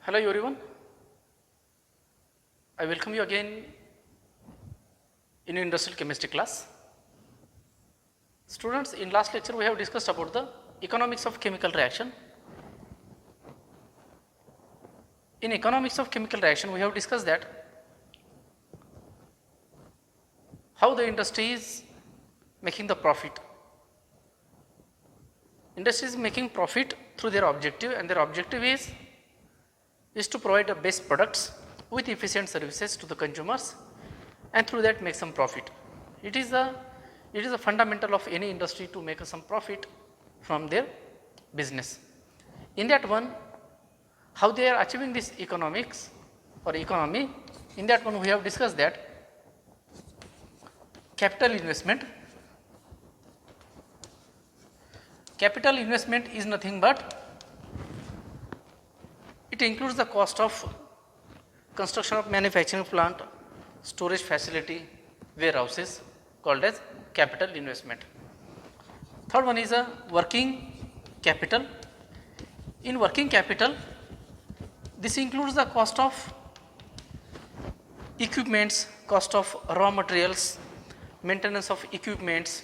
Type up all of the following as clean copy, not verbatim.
Hello everyone, I welcome you again in industrial chemistry class. Students, in last lecture we have discussed about the economics of chemical reaction. In economics of chemical reaction we have discussed that how the industry is making the profit. Industry is making profit through their objective, and their objective is to provide the best products with efficient services to the consumers, and through that make some profit. It is a fundamental of any industry to make some profit from their business. In that one, how they are achieving this economics or economy, in that one we have discussed that capital investment is nothing but it includes the cost of construction of manufacturing plant, storage facility, warehouses, called as capital investment. Third one is a working capital. In working capital, this includes the cost of equipments, cost of raw materials, maintenance of equipments,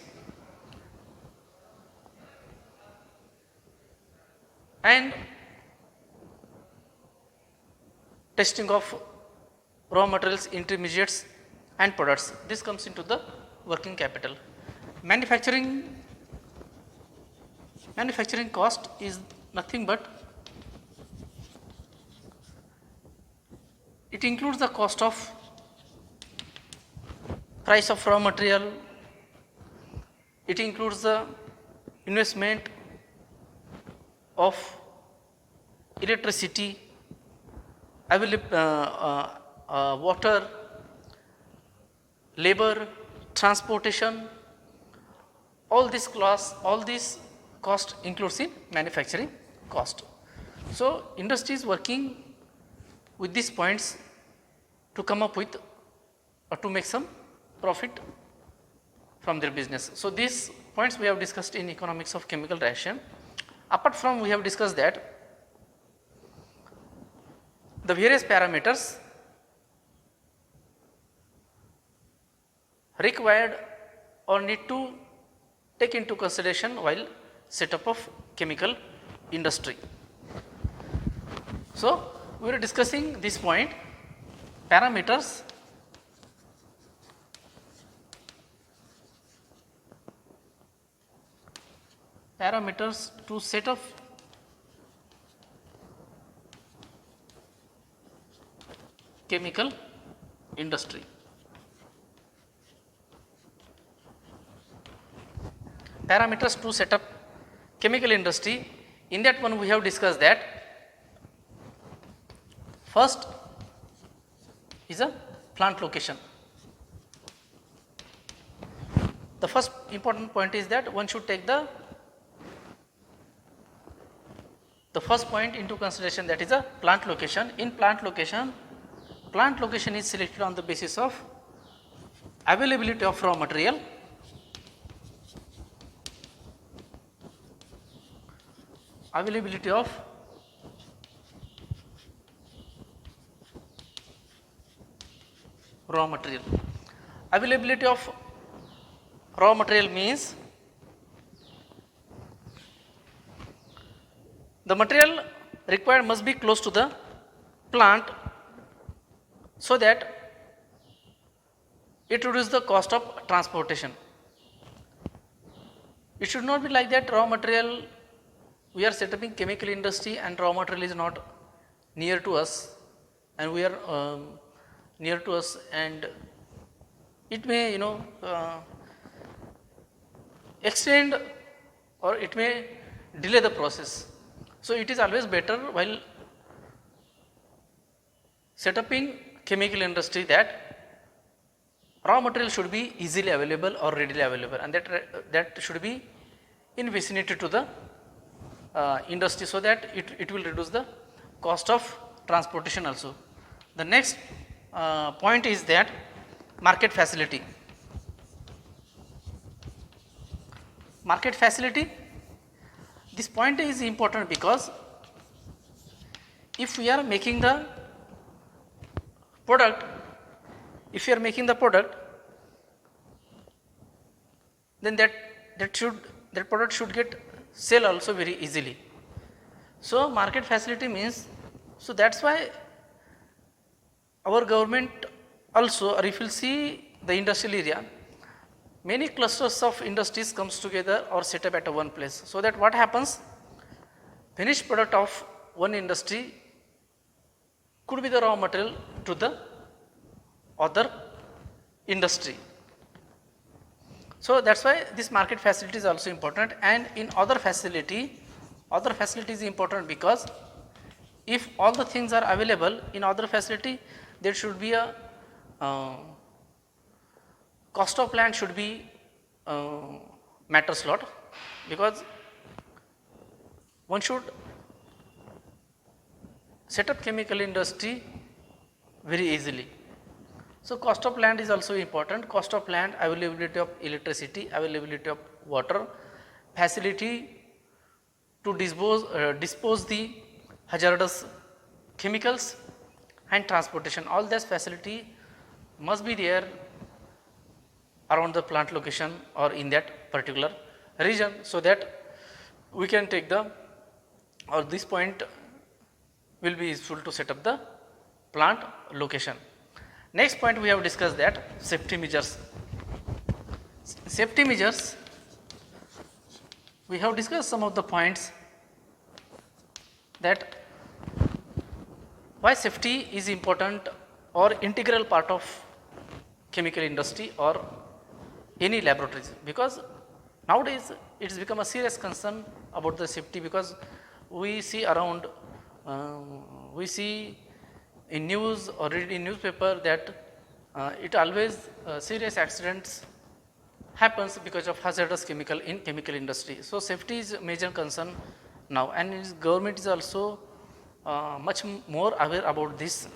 and testing of raw materials, intermediates and products. This comes into the working capital. Manufacturing cost is nothing but it includes the cost of price of raw material, it includes the investment of electricity, water, labor, transportation, all this cost includes in manufacturing cost. So industry is working with these points to come up with or to make some profit from their business. So these points we have discussed in economics of chemical reaction. Apart from, we have discussed that the various parameters required or need to take into consideration while setup of chemical industry. So we are discussing this point, parameters to set up chemical industry. Parameters to set up chemical industry. In that one we have discussed that first is a plant location. The first important point is that one should take the first point into consideration, that is a plant location. In plant location is selected on the basis of availability of raw material, availability of raw material. Availability of raw material means the material required must be close to the plant so that it reduces the cost of transportation. It should not be like that raw material, we are setting up chemical industry and raw material is not near to us, and we are near to us, and it may extend or it may delay the process. So it is always better while setting chemical industry that raw material should be easily available or readily available, and that should be in vicinity to the industry, so that it will reduce the cost of transportation also. The next point is that market facility. Market facility, this point is important because if we are making the product, then that product should get sell also very easily. So market facility means, so that's why our government also, or if you see the industrial area, many clusters of industries comes together or set up at one place, so that what happens, finished product of one industry could be the raw material to the other industry. So that's why this market facility is also important. And in other facility is important because if all the things are available in other facility, there should be a cost of plant should be matters lot, because one should set up chemical industry very easily. So cost of land is also important. Cost of land, availability of electricity, availability of water, facility to dispose the hazardous chemicals, and transportation. All this facility must be there around the plant location or in that particular region, so that we can take the, or this point will be useful to set up the plant location. Next point we have discussed that safety measures. Safety measures, we have discussed some of the points that why safety is important or integral part of chemical industry or any laboratories, because nowadays it has become a serious concern about the safety, because we see around, we see in news or read in newspaper that it always serious accidents happens because of hazardous chemical in chemical industry. So safety is a major concern now, and government is also much more aware about this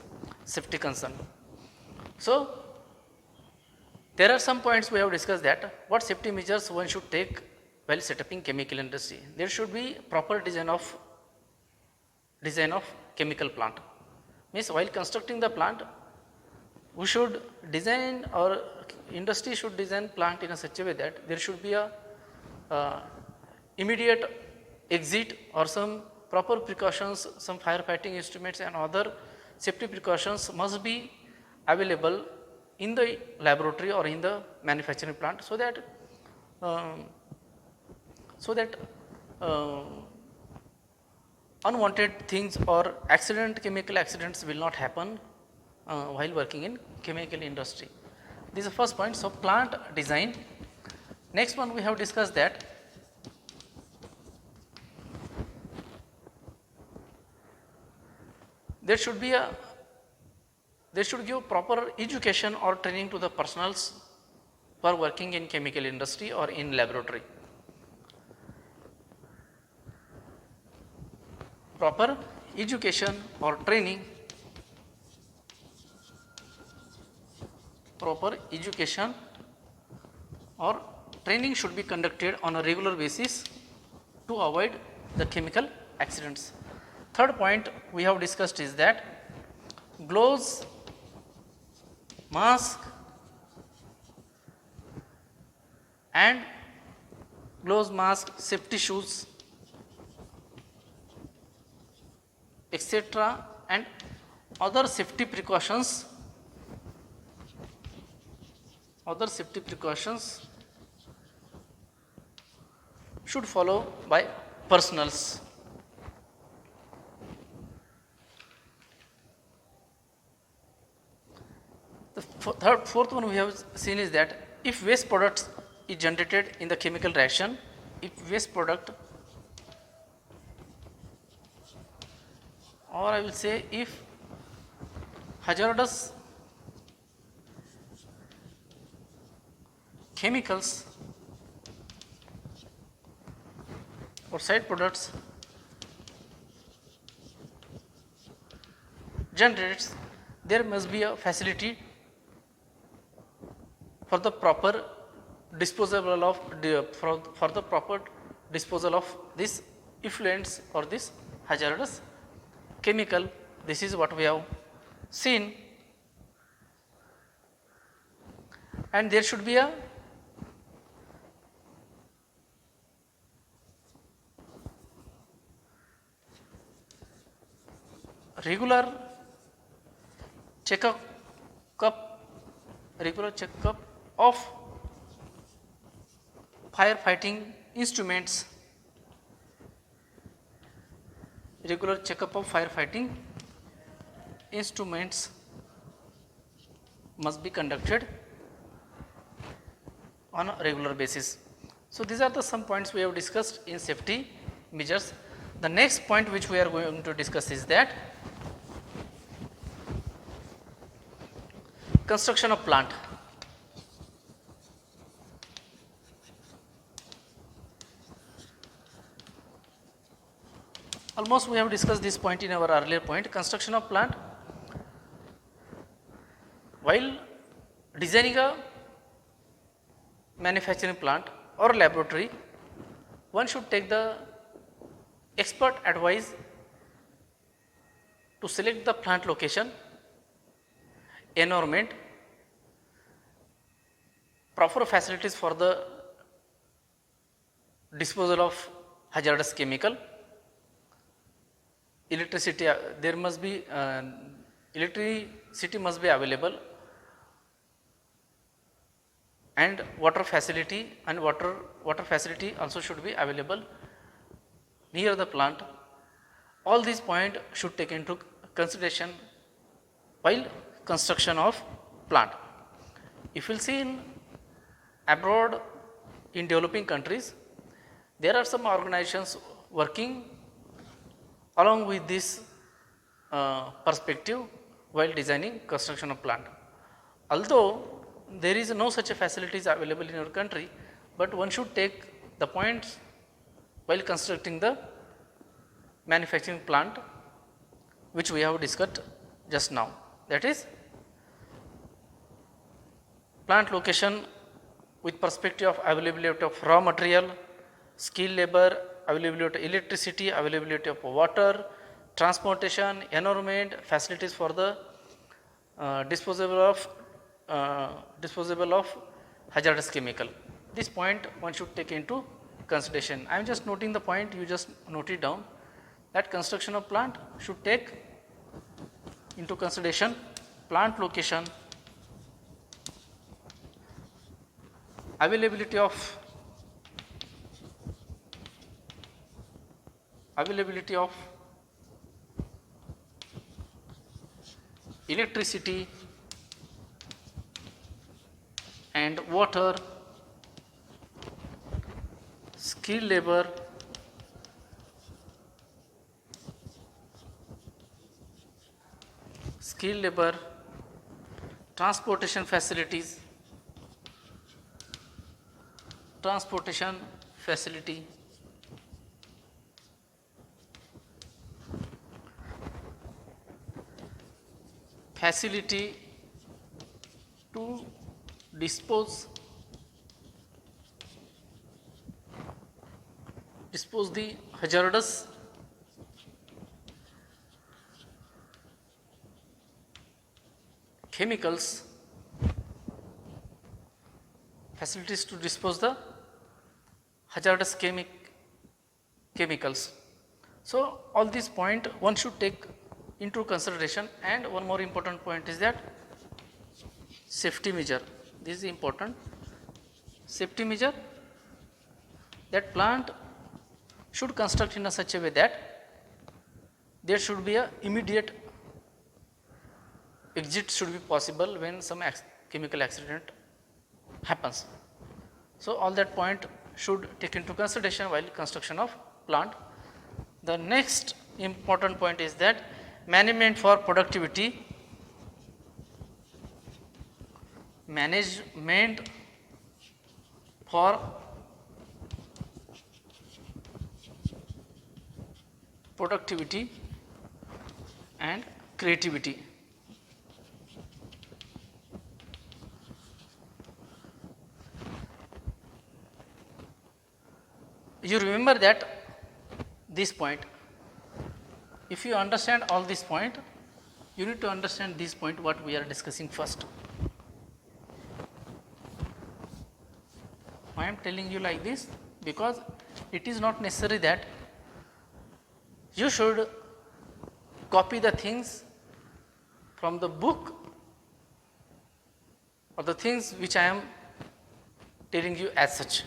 safety concern. So there are some points we have discussed, that what safety measures one should take while setting chemical industry. There should be proper design of chemical plant. Means while constructing the plant, we should design, or industry should design plant in a such a way that there should be a immediate exit or some proper precautions, some firefighting instruments and other safety precautions must be available in the laboratory or in the manufacturing plant, so that unwanted things or chemical accidents will not happen while working in chemical industry. This is the first point. So plant design. Next one we have discussed that there should give proper education or training to the personals who are working in chemical industry or in laboratory. Proper education or training, should be conducted on a regular basis to avoid the chemical accidents. Third point we have discussed is that gloves, mask and safety shoes, etc., and other safety precautions should follow by personals. The fourth one we have seen is that if waste products is generated in the chemical reaction, or I will say if hazardous chemicals or side products generates, there must be a facility for the proper disposal of this effluents or this hazardous chemical. This is what we have seen, and there should be a regular checkup of firefighting instruments. Regular checkup of firefighting instruments must be conducted on a regular basis. So, these are the some points we have discussed in safety measures. The next point which we are going to discuss is that construction of plant. Almost we have discussed this point in our earlier point. Construction of plant. While designing a manufacturing plant or laboratory, one should take the expert advice to select the plant location, environment, proper facilities for the disposal of hazardous chemical, electricity. There must be electricity must be available, and water facility also should be available near the plant. All these points should take into consideration while construction of plant. If you will see in abroad, in developing countries, there are some organizations working along with this perspective while designing construction of plant. Although there is no such a facilities available in our country, but one should take the points while constructing the manufacturing plant which we have discussed just now. That is, plant location with perspective of availability of raw material, skilled labor, availability of electricity, availability of water, transportation, environment, facilities for the disposable of hazardous chemical. This point one should take into consideration. I am just noting the point, you just note it down, that construction of plant should take into consideration plant location, availability of electricity and water, skilled labor, transportation facility, facility to dispose the hazardous chemicals, facilities to dispose the hazardous chemicals. So, all these point one should take into consideration, and one more important point is that safety measure. This is important. Safety measure, that plant should construct in a such a way that there should be a immediate exit should be possible when some chemical accident happens. So, all that point should take into consideration while construction of plant. The next important point is that management for productivity, and creativity. You remember that this point, if you understand all this point, you need to understand this point what we are discussing first. I am telling you like this because it is not necessary that you should copy the things from the book or the things which I am telling you as such.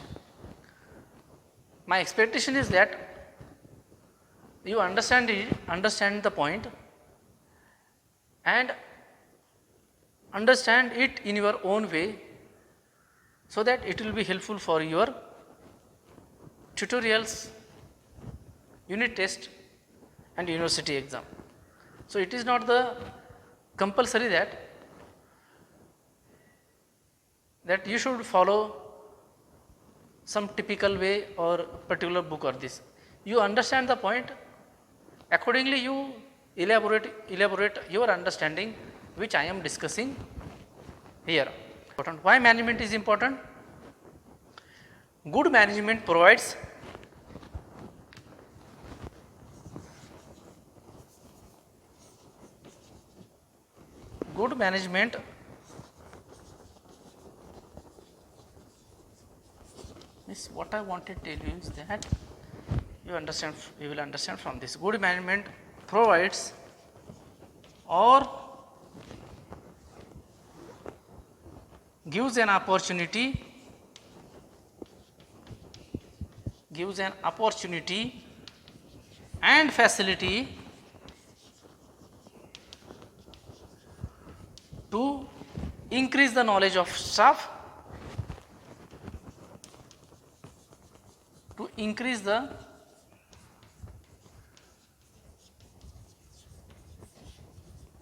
My expectation is that you understand the point and understand it in your own way, so that it will be helpful for your tutorials, unit test and university exam. So it is not the compulsory that you should follow some typical way or particular book or this. You understand the point, accordingly you elaborate your understanding, which I am discussing here. Why management is important? Good management provides what I wanted to tell you is that you will understand from this. Good management provides or gives an opportunity and facility to increase the knowledge of staff, to increase the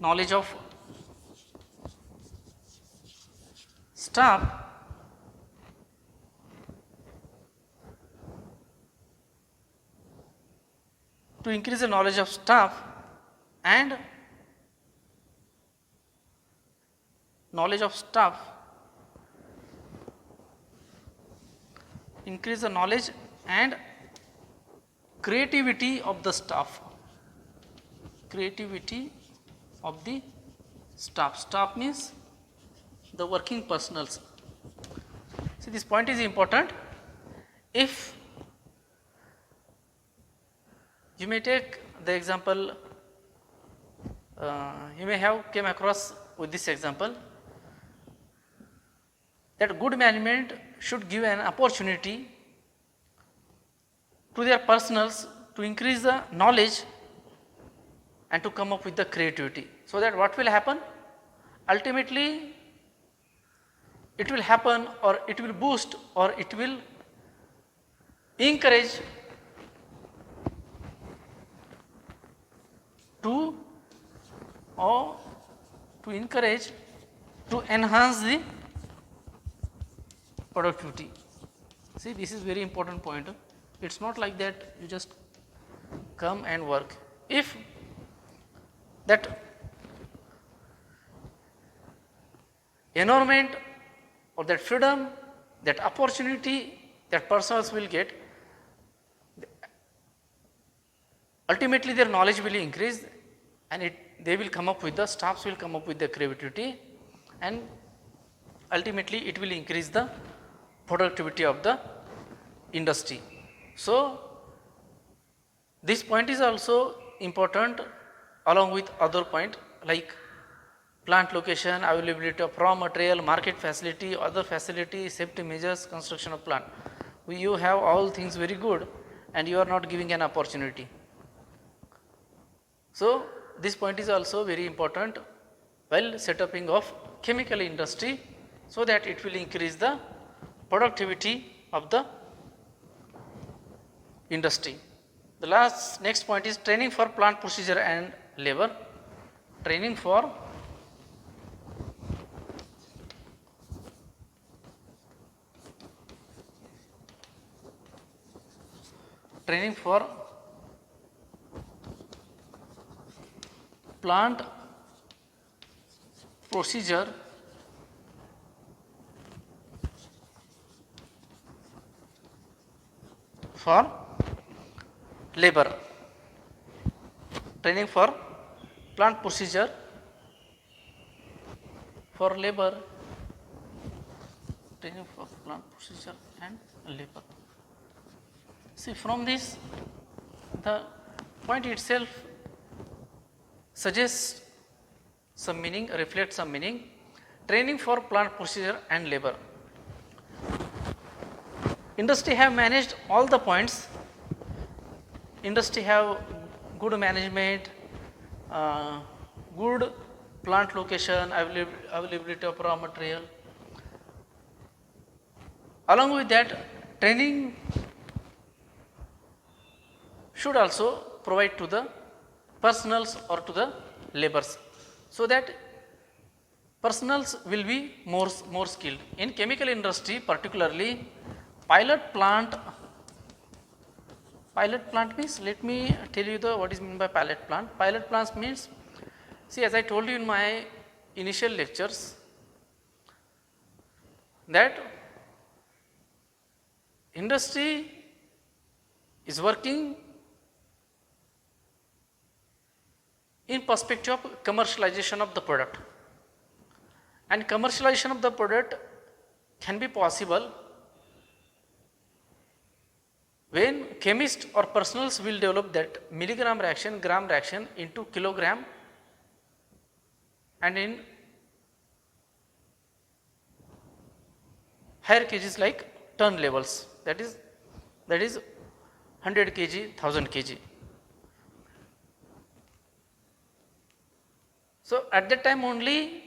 knowledge of staff and increase the knowledge and creativity of the staff. Staff means the working personals. See, this point is important. If you may take the example, you may have came across with this example, that good management should give an opportunity to their personals to increase the knowledge and to come up with the creativity. So that what will happen? Ultimately, it will happen, or it will boost, or it will encourage to enhance the productivity. See, this is very important point. It's not like that you just come and work. If that environment or that freedom, that opportunity that persons will get, ultimately their knowledge will increase, and they will come up with the staffs will come up with the creativity, and ultimately it will increase the productivity of the industry. So this point is also important along with other point like plant location, availability of raw material, market facility, other facility, safety measures, construction of plant. You have all things very good and you are not giving an opportunity. So this point is also very important while setuping of chemical industry, so that it will increase the productivity of the industry. The next point is training for plant procedure and labor. Training for plant procedure for labor. training for plant procedure for labor, training for plant procedure and labor. See, from this the point itself suggests some meaning, reflects some meaning. Training for plant procedure and labor. Industry have managed all the points. Industry have good management, good plant location, availability of raw material. Along with that, training should also provide to the personals or to the laborers, so that personals will be more skilled. In chemical industry particularly, pilot plant means, let me tell you what is meant by pilot plant. Pilot plants means, see, as I told you in my initial lectures, that industry is working in perspective of commercialization of the product, and commercialization of the product can be possible when chemists or personals will develop that milligram reaction, gram reaction into kilogram, and in higher kgs like ton levels, that is 100 kg, 1000 kg. So at that time only,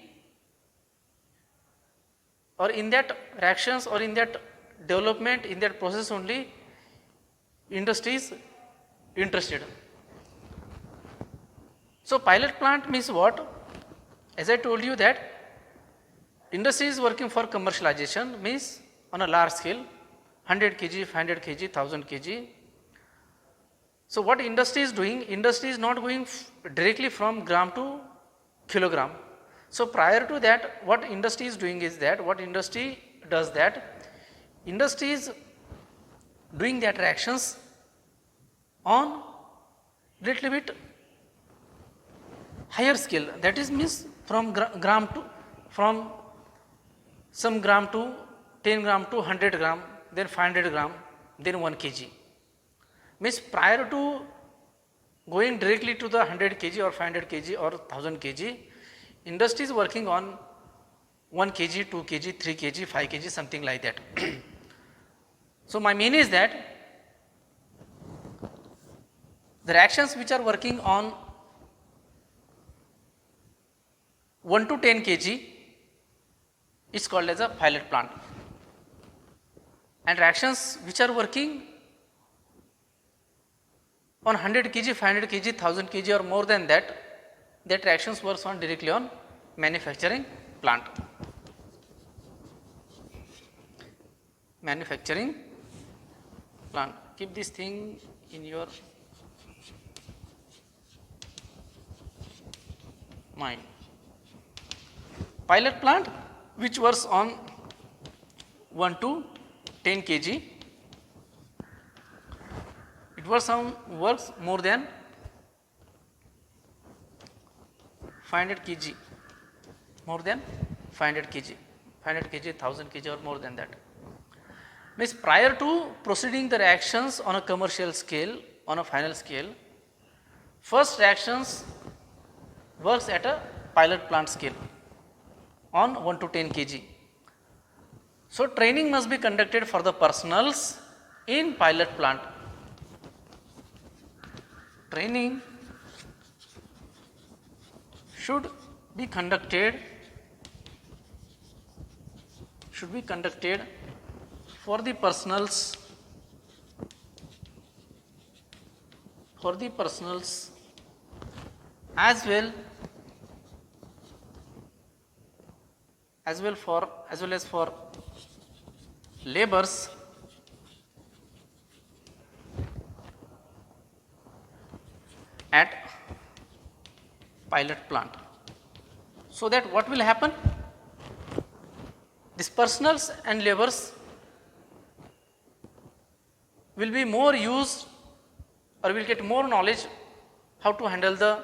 or in that reactions or in that development, in that process only, industry is interested. So pilot plant means what? As I told you that industry is working for commercialization, means on a large scale, 100 kg, 500 kg, 1000 kg. So what industry is doing? Industry is not going directly from gram to kilogram. So prior to that, what industry is doing is that, industry is doing that reactions on little bit higher scale, that is means from gram to, from some gram to 10 gram to 100 gram, then 500 gram, then 1 kg. Means prior to going directly to the 100 kg or 500 kg or 1000 kg, industry is working on 1 kg, 2 kg, 3 kg, 5 kg, something like that. So my mean is that the reactions which are working on 1 to 10 kg is called as a pilot plant, and reactions which are working on 100 kg, 500 kg, 1000 kg or more than that, that reactions works on directly on manufacturing plant. Manufacturing plant. Keep this thing in your mind. Pilot plant which works on 1 to 10 kg, it works more than 500 kg, more than 500 kg, 500 kg, 1000 kg or more than that. Means prior to proceeding the reactions on a commercial scale, on a final scale, first reactions works at a pilot plant scale on 1 to 10 kg. So training must be conducted for the personals in pilot plant. Training should be conducted for the personals as well as for laborers at pilot plant. So that what will happen? These personals and laborers will be more used or will get more knowledge how to handle the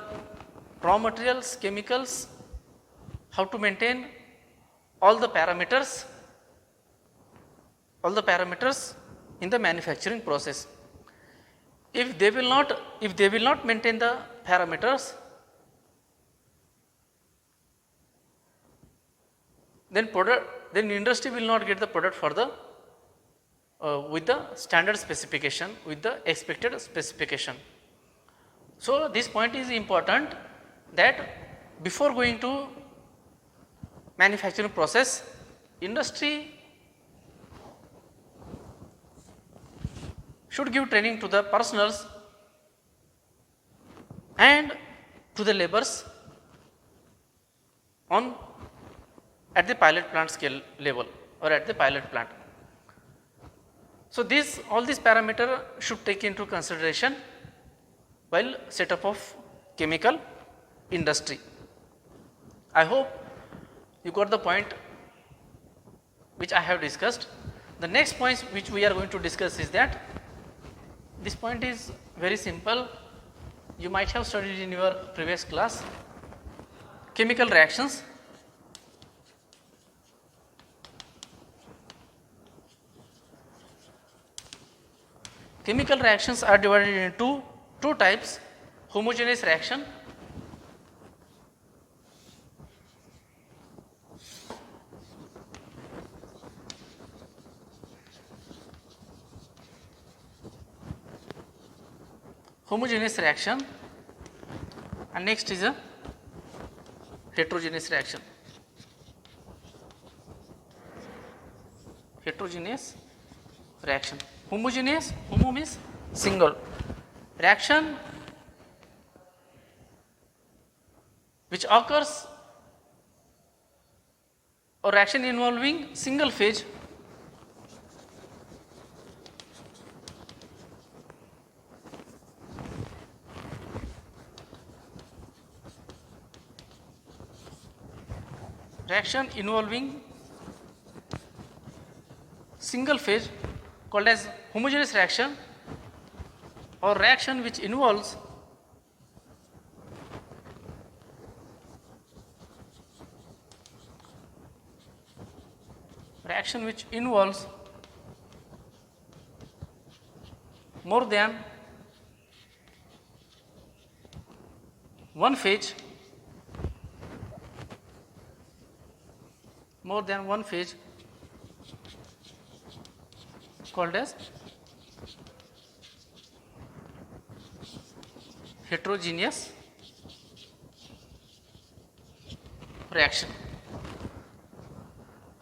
raw materials, chemicals, how to maintain all the parameters in the manufacturing process. If they will not maintain the parameters, then industry will not get the product for the with the standard specification, with the expected specification. So this point is important, that before going to manufacturing process, industry should give training to the personals and to the laborers at the pilot plant scale level or at the pilot plant. So all these parameters should take into consideration while setup of chemical industry. I hope you got the point which I have discussed. The next point which we are going to discuss is that this point is very simple. You might have studied in your previous class. Chemical reactions. Chemical reactions are divided into two types: homogeneous reaction and next is a heterogeneous reaction. Homogeneous, homo means single. Reaction which occurs, or reaction involving single phase called as homogeneous reaction, or reaction which involves more than one phase, called as heterogeneous reaction.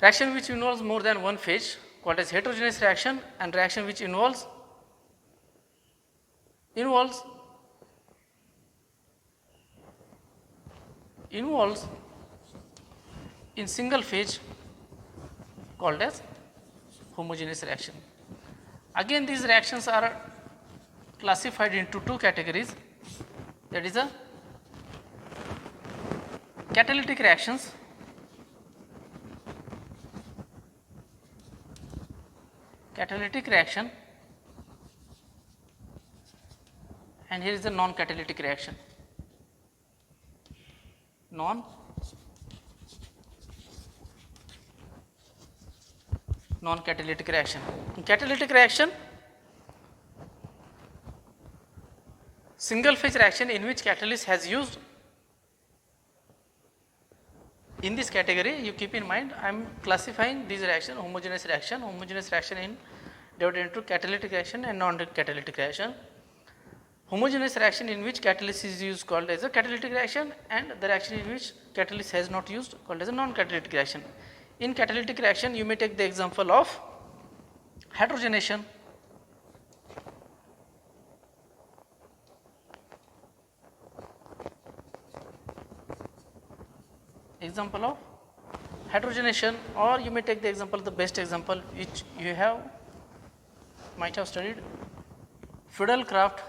Reaction which involves more than one phase called as heterogeneous reaction, and reaction which involves in single phase called as homogeneous reaction. Again, these reactions are classified into two categories, that is a catalytic reactions and here is the non-catalytic reaction. Non-catalytic reaction. In catalytic reaction, single phase reaction in which catalyst has used. In this category, you keep in mind, I am classifying these reaction, homogeneous reaction in divided into catalytic reaction and non-catalytic reaction. Homogeneous reaction in which catalyst is used called as a catalytic reaction, and the reaction in which catalyst has not used called as a non-catalytic reaction. In catalytic reaction, you may take the example of hydrogenation. Or you may take the example, the best example which you might have studied, Friedel-Crafts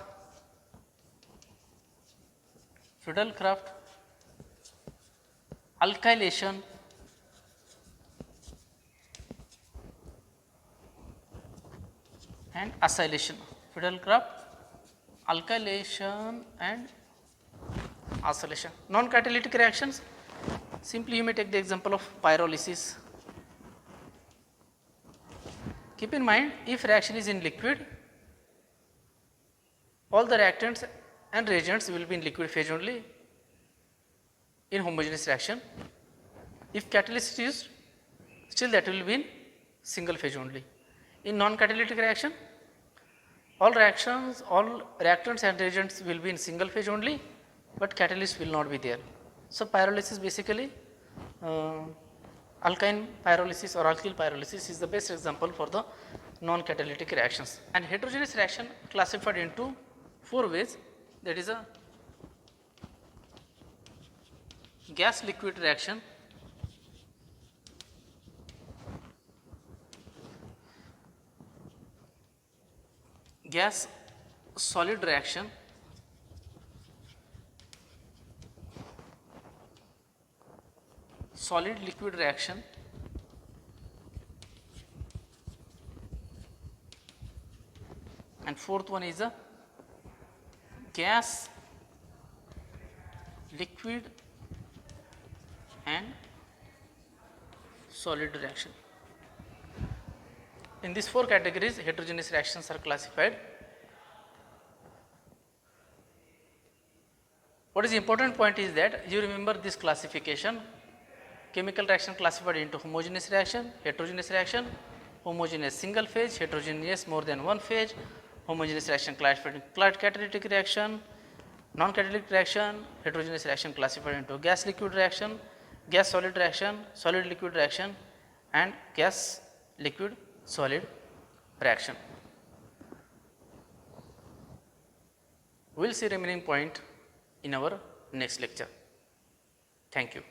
alkylation and acylation. Friedel-Crafts alkylation and oscillation. Non-catalytic reactions, simply you may take the example of pyrolysis. Keep in mind, if reaction is in liquid, all the reactants and reagents will be in liquid phase only in homogeneous reaction. If catalyst is used, still that will be in single phase only. In non-catalytic reaction, all reactants and reagents will be in single phase only, but catalyst will not be there. So pyrolysis basically, alkyne pyrolysis or alkyl pyrolysis is the best example for the non-catalytic reactions. And heterogeneous reaction classified into 4 ways, that is a gas liquid reaction, gas solid reaction, solid liquid reaction, and fourth one is a gas liquid and solid reaction. In these 4 categories, heterogeneous reactions are classified. What is the important point is that you remember this classification. Chemical reaction classified into homogeneous reaction, heterogeneous reaction, homogeneous single phase, heterogeneous more than one phase, homogeneous reaction classified into catalytic reaction, non-catalytic reaction, heterogeneous reaction classified into gas liquid reaction, gas solid reaction, solid liquid reaction, and gas liquid solid reaction. We will see remaining point in our next lecture. Thank you.